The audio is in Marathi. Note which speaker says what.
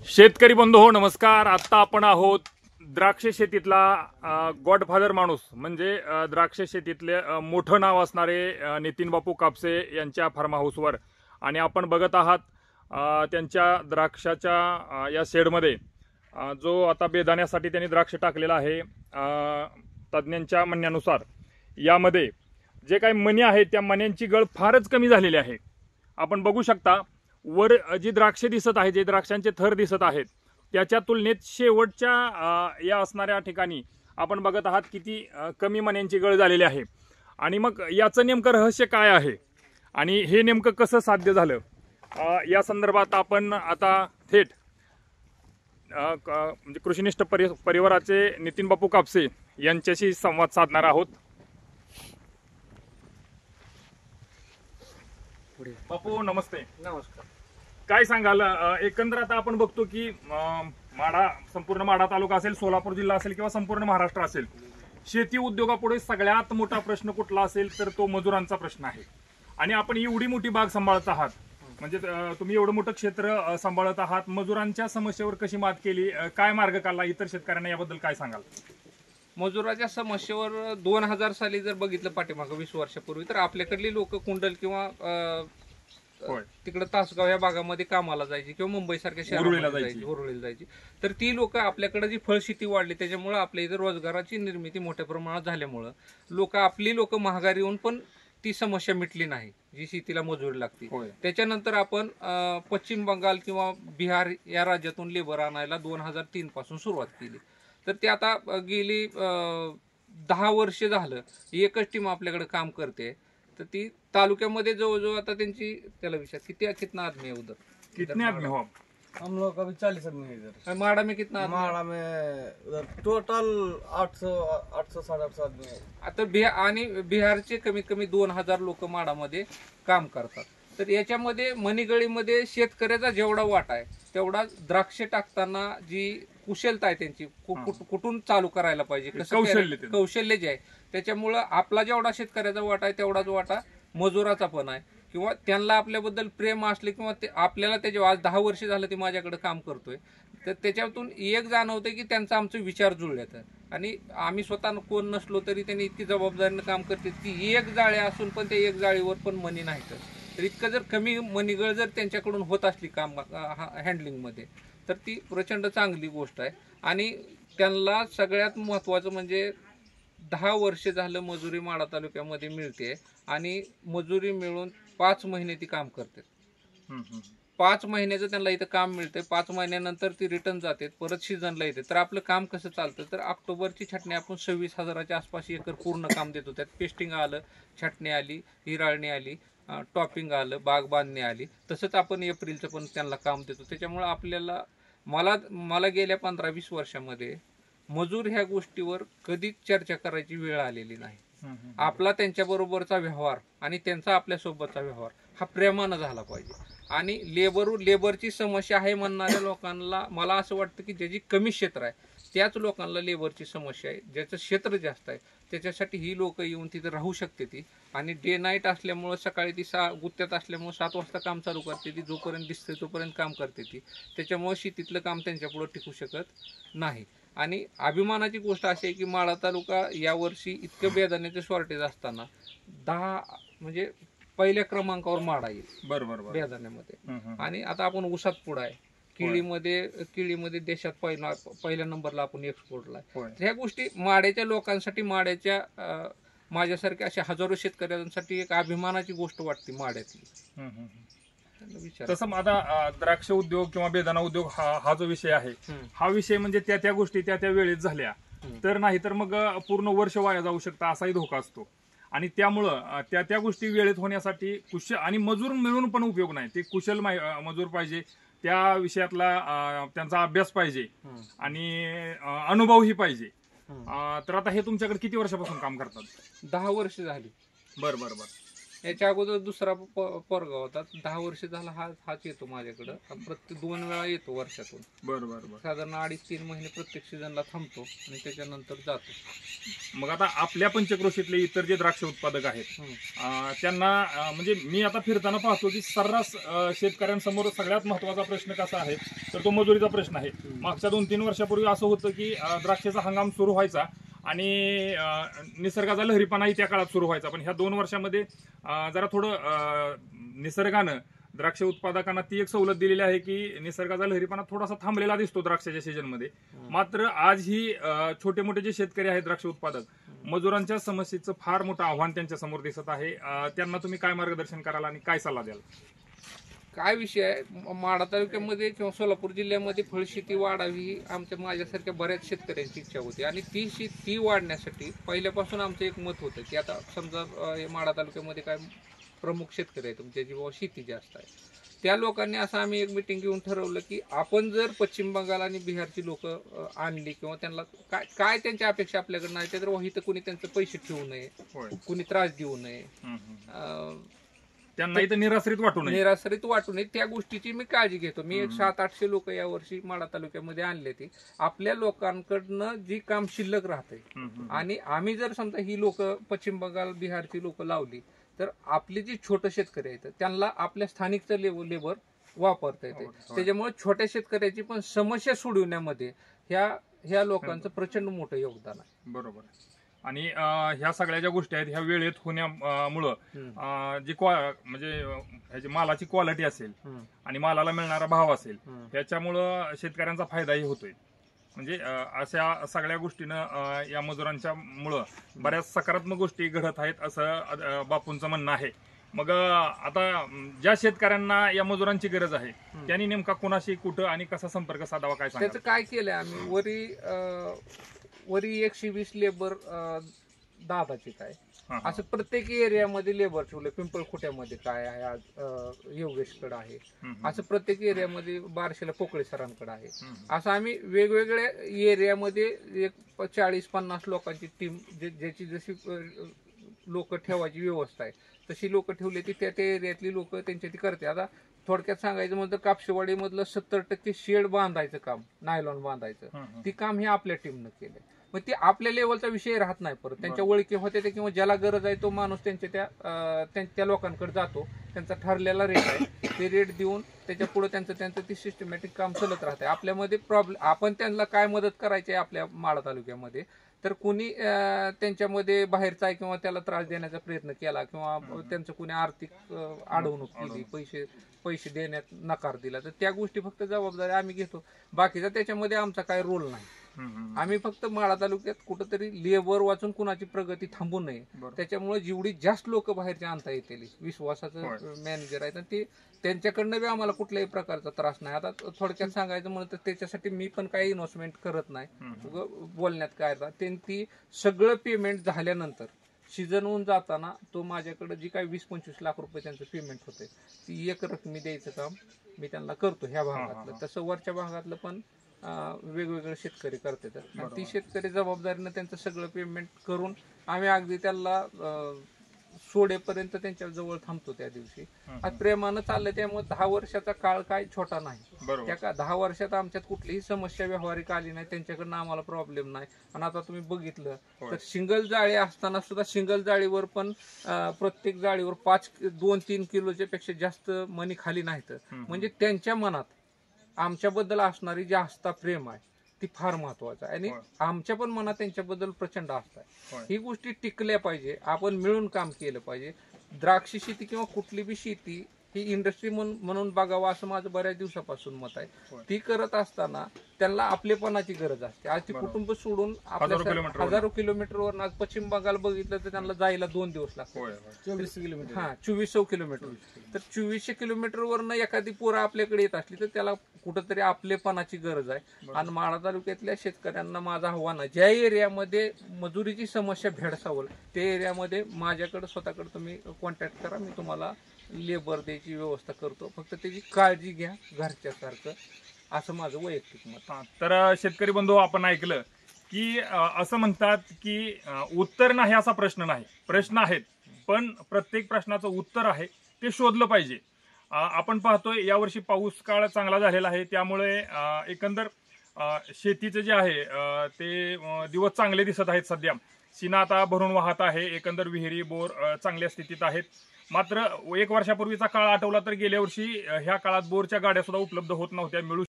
Speaker 1: शेतकरी बंधू हो नमस्कार। आता आपण आहोत द्राक्ष शेतीतला गॉडफादर माणूस म्हणजे द्राक्ष शेतीतले मोठं नाव असणारे नितीन बापू कापसे यांच्या फार्म हाऊसवर आणि आपण बघत आहात त्यांच्या द्राक्षाच्या या शेडमध्ये जो आता बेदाण्यासाठी त्यांनी द्राक्ष टाकलेला आहे। तज्ञांच्या म्हणण्यानुसार यामध्ये जे काही मणी आहेत त्या मण्यांची गळ फारच कमी झालेली आहे। आपण बघू शकता वर जी द्राक्षे दिसत आहेत, जे द्राक्षांचे थर दिसत आहेत त्याच्या तुलनेत शेवटच्या या असणाऱ्या ठिकाणी आपण बघत आहात किती कमी मण्यांची गळ झालेली आहे। आणि मग याचं नेमकं रहस्य काय आहे आणि हे नेमकं कसं साध्य झालं या संदर्भात आपण आता थेट म्हणजे कृषिनिष्ठ परिवाराचे नितीन बापू कापसे यांच्याशी संवाद साधणार आहोत। बापू नमस्ते।
Speaker 2: नमस्कार।
Speaker 1: काय सांगाल एकंदर आता आपण बघतो की माढा संपूर्ण माढा तालुका असेल, सोलापूर जिल्हा असेल किंवा संपूर्ण महाराष्ट्र असेल, शेती उद्योगापुढे सगळ्यात मोठा प्रश्न कुठला असेल तर तो मजुरांचा प्रश्न आहे। आणि आपण एवढी मोठी बाग सांभाळत आहात, म्हणजे तुम्ही एवढं मोठं क्षेत्र सांभाळत आहात, मजुरांच्या समस्येवर कशी मात केली, काय मार्ग काढला इतर शेतकऱ्यांना, याबद्दल काय सांगाल?
Speaker 2: मजुराच्या समस्येवर 2000 साली जर बघितलं पाठीमागं 20 वर्षापूर्वी तर आपल्याकडली लोक कुंडल किंवा तिकडे तासगाव या भागामध्ये कामाला जायची किंवा मुंबई सारख्या शहरामध्ये उरुळीला जायची। तर ती लोक आपल्याकडे जी फळशेती वाढली त्याच्यामुळे आपल्या इथे रोजगाराची निर्मिती मोठ्या प्रमाणात झाल्यामुळं आपली लोक महागारी येऊन पण ती समस्या मिटली नाही जी शेतीला मजुरी लागते। त्याच्यानंतर आपण पश्चिम बंगाल किंवा बिहार या राज्यातून लेबर आणायला 2003 पासून सुरुवात केली। तर ते आता गेली 10 वर्ष झालं एकच टीम आपल्याकडे काम करते। तर ती तालुक्यामध्ये जवळजवळ आता त्यांची त्याला विचार कितना आदमी है उधर?
Speaker 1: कितने आदमी हो?
Speaker 3: हम लोग अभी 40 आदमी है इधर।
Speaker 2: माड़ा में कितना?
Speaker 3: माड़ा में उधर टोटल 800 850 आदमी है।
Speaker 2: आता बिहारचे कमीत कमी 2000 लोक माडामध्ये काम करतात। तर याच्यामध्ये मणिगळीमध्ये शेतकऱ्याचा जेवढा वाटा आहे तेवढा द्राक्ष टाकताना जी कुशलता आहे त्यांची कुठून चालू करायला पाहिजे, कसं कौशल्य जे आहे त्याच्यामुळं आपला जेवढा शेतकऱ्याचा वाटा आहे तेवढाच वाटा मजुराचा पण आहे। किंवा त्यांना आपल्याबद्दल प्रेम असले किंवा आपल्याला त्याच्या आज 10 वर्ष झालं ते माझ्याकडे काम करतोय तर त्याच्यातून एक जाणवतं की त्यांचा आमचे विचार जुळलेत आणि आम्ही स्वतः कोण नसलो तरी त्यांनी इतकी जबाबदारीनं काम करते की एक जाळे असून पण ते एक जाळीवर पण मनी नाही तर इतकं जर कमी मनीगळ जर त्यांच्याकडून होत असली काम हँडलिंगमध्ये तर ती प्रचंड चांगली गोष्ट आहे। आणि त्यांना सगळ्यात महत्त्वाचं म्हणजे 10 वर्ष झालं मजुरी माढा तालुक्यामध्ये मिळते आणि मजुरी मिळून 5 महिने ती काम करतात। 5 महिन्याचं त्यांना इथं काम मिळतंय, 5 महिन्यानंतर ती रिटर्न जाते, परत सीझनला येते। तर आपलं काम कसं चालतं तर ऑक्टोबरची छाटणी आपण 26,000च्या आसपास एकर पूर्ण काम देतो। त्यात पेस्टिंग आलं, छाटणी आली, हिराळणी आली, टॉपिंग आलं, बाग बांधणी आली, तसंच आपण एप्रिलचं पण त्यांना काम देतो। त्याच्यामुळे आपल्याला मला गेल्या 15-20 वर्षामध्ये मजूर ह्या गोष्टीवर कधीच चर्चा करायची वेळ आलेली नाही। आपला त्यांच्याबरोबरचा व्यवहार आणि त्यांचा आपल्यासोबतचा व्यवहार हा प्रेमानं झाला पाहिजे। आणि लेबरची समस्या आहे म्हणणाऱ्या लोकांना मला असं वाटतं की ज्याची कमी क्षेत्र आहे त्याच लोकांना लेबरची समस्या आहे, ज्याचं क्षेत्र जास्त आहे त्याच्यासाठी ही लोक येऊन तिथे राहू शकते ती। आणि डे नाईट असल्यामुळं सकाळी ती गुत्त्यात असल्यामुळं 7 वाजता काम चालू करते ती, जोपर्यंत दिसते तोपर्यंत काम करते ती। त्याच्यामुळे शेतीतलं काम त्यांच्यापुढं टिकू शकत नाही। आणि अभिमानाची गोष्ट अशी आहे की माढा तालुका यावर्षी इतकं बेदाण्याचं शॉर्टेज असताना 10 म्हणजे पहिल्या क्रमांकावर माढा येईल बेदाण्यामध्ये। आणि आता आपण ऊसात पुढं आहे, केळीमध्ये देशात पहिल्या नंबरला आपण एक्सपोर्टला आहे। ह्या गोष्टी माड्याच्या लोकांसाठी, माझ्यासारख्या अशा हजारो शेतकऱ्यांसाठी एक अभिमानाची गोष्ट वाटते माड्यातली।
Speaker 1: तसं आता द्राक्ष उद्योग किंवा बेदाणा उद्योग हा जो विषय आहे हा विषय म्हणजे त्या गोष्टी त्या वेळेत झाल्या तर नाही तर मग पूर्ण वर्ष वाया जाऊ शकतं असाही धोका असतो। आणि त्यामुळं त्या गोष्टी वेळेत होण्यासाठी कुशल आणि मजूर मिळून पण उपयोग नाही, ते कुशल मजूर पाहिजे, त्या विषयातला त्यांचा अभ्यास पाहिजे आणि अनुभवही पाहिजे। तर आता हे तुमच्याकडे किती वर्षापासून काम करतात?
Speaker 2: 10 वर्ष झाली।
Speaker 1: बरं
Speaker 2: याच्या अगोदर दुसरा पोरगा होता, 10 वर्ष झाला हाच येतो माझ्याकडं. प्रत्येक 2 वेळा येतो वर्षातून.
Speaker 1: बरोबर.
Speaker 2: साधारण 2.5-3 महिने प्रत्येक सीझनला थांबतो आणि त्याच्यानंतर जातो.
Speaker 1: मग आता आपल्या पंचक्रोशीतले इतर जे द्राक्ष उत्पादक आहेत त्यांना म्हणजे मी आता फिरताना पाहतो की सर्रास शेतकऱ्यांसमोर सगळ्यात महत्वाचा प्रश्न कसा आहे तर तो मजुरीचा प्रश्न आहे. मागच्या 2-3 वर्षापूर्वी असं होतं की द्राक्षाचा हंगाम सुरू व्हायचा आणि निसर्गाचा लहरीपणाही त्या काळात सुरू व्हायचा. पण ह्या 2 वर्षामध्ये जरा थोडं निसर्गानं द्राक्ष उत्पादकांना ती एक सवलत दिलेली आहे की निसर्गाचा लहरीपणा थोडासा थांबलेला दिसतो द्राक्षाच्या सीझनमध्ये. मात्र आज ही छोटे मोठे जे शेतकरी आहेत द्राक्ष उत्पादक मजुरांच्या समस्येचं फार मोठं आव्हान त्यांच्या समोर दिसत आहे. त्यांना तुम्ही काय मार्गदर्शन कराल आणि काय सल्ला द्याल?
Speaker 2: काय विषय आहे, माढा तालुक्यामध्ये किंवा सोलापूर जिल्ह्यामध्ये फळशेती वाढावी ही माझ्यासारख्या बऱ्याच शेतकऱ्यांची इच्छा होती. आणि ती वाढण्यासाठी पहिल्यापासून आमचं एक मत होतं की आता समजा माढा तालुक्यामध्ये काय प्रमुख शेतकरी आहेत ज्याची बाबा शेती जास्त आहे, त्या लोकांनी असं आम्ही एक मिटिंग घेऊन ठरवलं की आपण जर पश्चिम बंगाल आणि बिहारची लोक आणली किंवा त्यांना काय त्यांच्या अपेक्षा आपल्याकडे नाही तर इथं कुणी त्यांचे पैसे ठेवू नये, कुणी त्रास देऊ नये,
Speaker 1: त्यांना इथं निराश्रित
Speaker 2: वाटू नये, त्या गोष्टीची मी काळजी घेतो. मी एक 700-800 लोक यावर्षी माढा तालुक्यामध्ये आणले ती आपल्या लोकांकडनं जी काम शिल्लक राहते. आणि आम्ही जर समजा ही लोक पश्चिम बंगाल बिहारची लोक लावली तर आपली जी छोटे शेतकरी आहेत त्यांना आपल्या स्थानिकचं लेबर वापरता येते. त्याच्यामुळे छोट्या शेतकऱ्याची पण समस्या सोडवण्यामध्ये ह्या लोकांचं प्रचंड मोठं योगदान आहे.
Speaker 1: बरोबर. आणि ह्या सगळ्या ज्या गोष्टी आहेत ह्या वेळेत होण्यामुळं जी म्हणजे ह्याची मालाची क्वालिटी असेल आणि मालाला मिळणारा भाव असेल ह्याच्यामुळं शेतकऱ्यांचा फायदाही होतोय. म्हणजे अशा सगळ्या गोष्टीनं या मजुरांच्या मुळं बऱ्याच सकारात्मक गोष्टी घडत आहेत असं बापूंचं म्हणणं आहे. मग आता ज्या शेतकऱ्यांना या मजुरांची गरज आहे त्यांनी नेमका कोणाशी कुठं आणि कसा संपर्क साधावा काय
Speaker 2: त्याचं काय केलंय आम्ही वरी 120 लेबर दादाचे काय असं प्रत्येक एरियामध्ये लेबर ठेवले. पिंपळखुट्यामध्ये काय आहे आज योगेशकडे आहे, असं प्रत्येक एरियामध्ये बारशेला पोकळे सरांकडे आहे. असं आम्ही वेगवेगळ्या एरियामध्ये एक 40-50 लोकांची टीम ज्याची जशी लोक ठेवायची व्यवस्था आहे तशी लोक ठेवली ती त्या एरियातली लोक त्यांच्या ती करते. आता थोडक्यात सांगायचं म्हणजे कापशेवाडी मधलं 70% शेड बांधायचं काम, नायलॉन बांधायचं ती काम हे आपल्या टीमनं केलंय. मग ती आपल्या लेवलचा विषय राहत नाही. परत त्यांच्या ओळखी होते ते किंवा ज्याला गरज आहे तो माणूस त्यांच्या लोकांकडे जातो, त्यांचा ठरलेला रेट आहे ते रेट देऊन त्याच्या पुढे त्यांचं ती सिस्टमॅटिक काम चालत राहते. आपल्यामध्ये प्रॉब्लेम आपण त्यांना काय मदत करायची आहे आपल्या माढा तालुक्यामध्ये तर कुणी त्यांच्यामध्ये बाहेरचा आहे किंवा त्याला त्रास देण्याचा प्रयत्न केला किंवा त्यांचं कुणी आर्थिक अडवणूक केली, पैसे देण्यात नकार दिला तर त्या गोष्टी फक्त जबाबदारी आम्ही घेतो. बाकीचा त्याच्यामध्ये आमचा काय रोल नाही. आम्ही फक्त माढा तालुक्यात कुठंतरी लेबर वाचून कुणाची प्रगती थांबू नये त्याच्यामुळे जेवढी जास्त लोक बाहेरचे आणता येतील विश्वासाचं मॅनेजर आहे ते त्यांच्याकडनं बी आम्हाला कुठल्याही प्रकारचा त्रास नाही. आता थोडक्यात सांगायचं म्हणलं तर त्याच्यासाठी मी पण काही इन्व्हेस्टमेंट करत नाही. बोलण्यात काय ती सगळं पेमेंट झाल्यानंतर सीझन होऊन जाताना तो माझ्याकडे जी काही 20-25 लाख रुपये त्यांचं पेमेंट होते ती एक रकमी द्यायचं काम मी त्यांना करतो ह्या भागातलं. तसं वरच्या भागातलं पण वेगवेगळे शेतकरी करतात. ती शेतकरी जबाबदारीनं त्यांचं सगळं पेमेंट करून आम्ही अगदी त्याला सोडेपर्यंत त्यांच्या जवळ थांबतो. त्या दिवशी आज प्रेमानं चाललंय त्यामुळे 10 वर्षाचा काळ काय छोटा नाही. त्या 10 वर्षात आमच्यात कुठलीही समस्या व्यावहारिक आली नाही, त्यांच्याकडनं आम्हाला प्रॉब्लेम नाही. आणि आता तुम्ही बघितलं तर सिंगल जाळी असताना सुद्धा सिंगल जाळीवर पण प्रत्येक जाळीवर 2-3 किलोच्या पेक्षा जास्त मनी खाली नाहीत. म्हणजे त्यांच्या मनात आमच्याबद्दल असणारी जी आस्था प्रेम आहे ती फार महत्वाचं आहे. आणि आमच्या पण मनात त्यांच्याबद्दल प्रचंड आस्था आहे. ही गोष्टी टिकल्या पाहिजे. आपण मिळून काम केलं पाहिजे. द्राक्ष शेती किंवा कुठली बी शेती ही इंडस्ट्री म्हणून बघावं असं माझं बऱ्याच दिवसापासून मत आहे. ती करत असताना त्यांना आपलेपणाची गरज असते. आज ती कुटुंब सोडून आपल्या 1000 किलोमीटरवर आज पश्चिम बंगाल बघितलं तर त्यांना जायला 2 दिवस लागतात. 2400 किलोमीटर. तर 2400 किलोमीटरवरनं एखादी पोरं आपल्याकडे येत असली तर त्याला कुठंतरी आपलेपणाची गरज आहे. आणि माढा तालुक्यातल्या शेतकऱ्यांना माझं आव्हान आहे ज्या एरियामध्ये मजुरीची समस्या भेडसावल त्या एरियामध्ये माझ्याकडे स्वतःकडे तुम्ही कॉन्टॅक्ट करा. मी तुम्हाला लेबर द्यायची व्यवस्था करतो. फक्त त्याची काळजी घ्या घरच्यासारखं असं माझं वैयक्तिक मत.
Speaker 1: तर शेतकरी बंधू आपण ऐकलं की असं म्हणतात की उत्तर नाही असा प्रश्न नाही, प्रश्न आहेत पण प्रत्येक प्रश्नाचं उत्तर आहे ते शोधलं पाहिजे. आपण पाहतोय यावर्षी पाऊस काळ चांगला झालेला आहे, त्यामुळे एकंदर शेतीचं जे आहे ते दिवस चांगले दिसत आहेत. सध्या सीना आता भरून वाहत आहे, एकंदर विहिरी बोर चांगल्या स्थितीत आहेत. मात्र 1 वर्षापूर्वीचा काळ आठवला तर गेल्या वर्षी ह्या काळात बोरच्या गाड्या सुद्धा उपलब्ध होत नव्हत्या, मिळू